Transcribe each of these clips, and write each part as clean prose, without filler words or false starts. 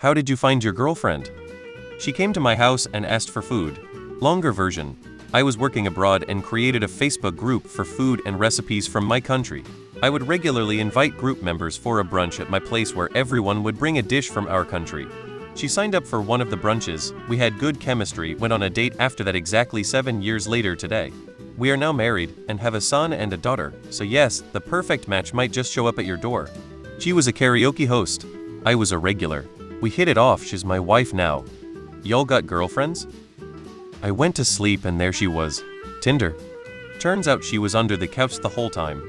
How did you find your girlfriend? She came to my house and asked for food. Longer version. I was working abroad and created a Facebook group for food and recipes from my country. I would regularly invite group members for a brunch at my place where everyone would bring a dish from our country. She signed up for one of the brunches, we had good chemistry, went on a date after that exactly 7 years later today. We are now married and have a son and a daughter, so yes, the perfect match might just show up at your door. She was a karaoke host. I was a regular. We hit it off, she's my wife now. Y'all got girlfriends? I went to sleep and there she was. Tinder. Turns out she was under the couch the whole time.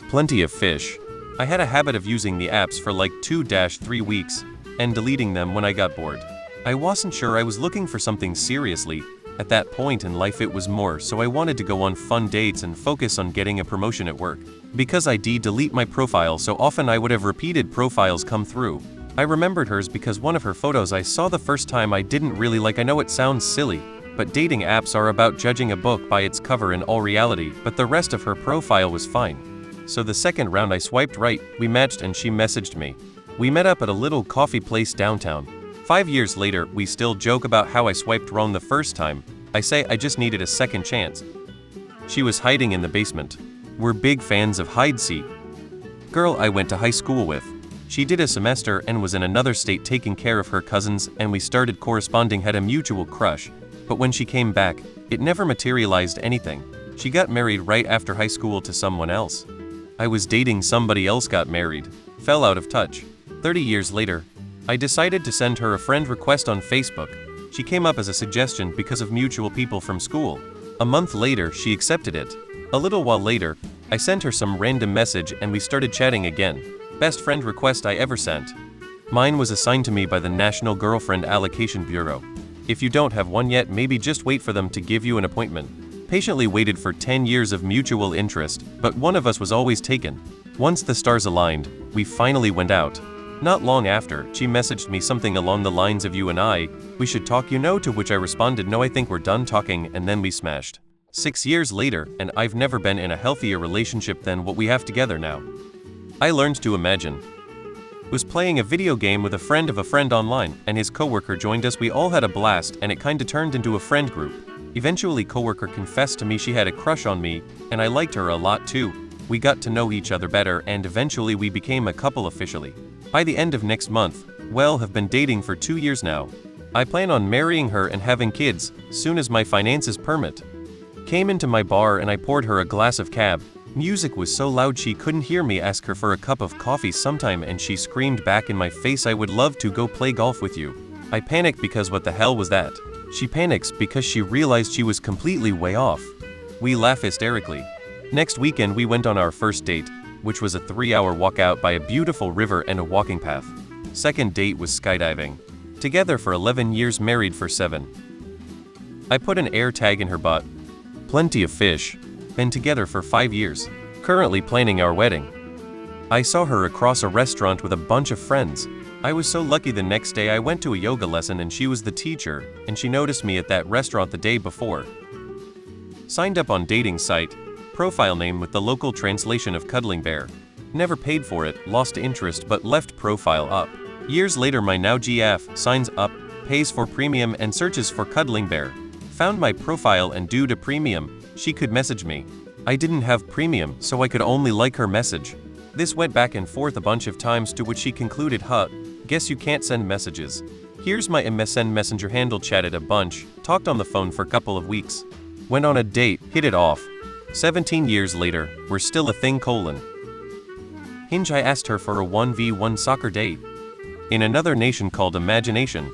Plenty of fish. I had a habit of using the apps for like 2-3 weeks and deleting them when I got bored. I wasn't sure I was looking for something seriously. At that point in life it was more, so I wanted to go on fun dates and focus on getting a promotion at work. Because I delete my profile so often I would have repeated profiles come through. I remembered hers because one of her photos I saw the first time I didn't really like. I know it sounds silly, but dating apps are about judging a book by its cover in all reality, but the rest of her profile was fine. So the second round I swiped right, we matched and she messaged me. We met up at a little coffee place downtown. 5 years later, we still joke about how I swiped wrong the first time. I say I just needed a second chance. She was hiding in the basement. We're big fans of hide seat. Girl I went to high school with. She did a semester and was in another state taking care of her cousins, and we started corresponding, had a mutual crush. But when she came back, it never materialized anything. She got married right after high school to someone else. I was dating somebody else, got married. Fell out of touch. 30 years later, I decided to send her a friend request on Facebook. She came up as a suggestion because of mutual people from school. A month later, she accepted it. A little while later, I sent her some random message and we started chatting again. Best friend request I ever sent. Mine was assigned to me by the National Girlfriend Allocation Bureau. If you don't have one yet, maybe just wait for them to give you an appointment. Patiently waited for 10 years of mutual interest, but one of us was always taken. Once the stars aligned, we finally went out. Not long after, she messaged me something along the lines of "you and I, we should talk, you know," to which I responded, "No, I think we're done talking," and then we smashed. 6 years later, and I've never been in a healthier relationship than what we have together now. I learned to imagine. Was playing a video game with a friend of a friend online, and his coworker joined us. We all had a blast, and it kinda turned into a friend group. Eventually coworker confessed to me she had a crush on me, and I liked her a lot too. We got to know each other better, and eventually we became a couple officially. By the end of next month, have been dating for 2 years now. I plan on marrying her and having kids, soon as my finances permit. Came into my bar and I poured her a glass of cab. Music was so loud she couldn't hear me ask her for a cup of coffee sometime, and she screamed back in my face, "I would love to go play golf with you." I panicked because what the hell was that? She panics because she realized she was completely way off. We laugh hysterically. Next weekend we went on our first date, which was a 3-hour walk out by a beautiful river and a walking path. Second date was skydiving. Together for 11 years, married for 7. I put an air tag in her butt. Plenty of fish. Been together for 5 years. Currently planning our wedding. I saw her across a restaurant with a bunch of friends. I was so lucky. The next day I went to a yoga lesson and she was the teacher, and she noticed me at that restaurant the day before. Signed up on dating site. Profile name with the local translation of Cuddling Bear. Never paid for it, lost interest but left profile up. Years later my now GF signs up, pays for premium and searches for Cuddling Bear. Found my profile and due to premium, she could message me. I didn't have premium, so I could only like her message. This went back and forth a bunch of times, to which she concluded, guess you can't send messages. Here's my MSN Messenger handle, chatted a bunch, talked on the phone for a couple of weeks. Went on a date, hit it off. 17 years later, we're still a thing. Hinge, I asked her for a 1v1 soccer date. In another nation called Imagination.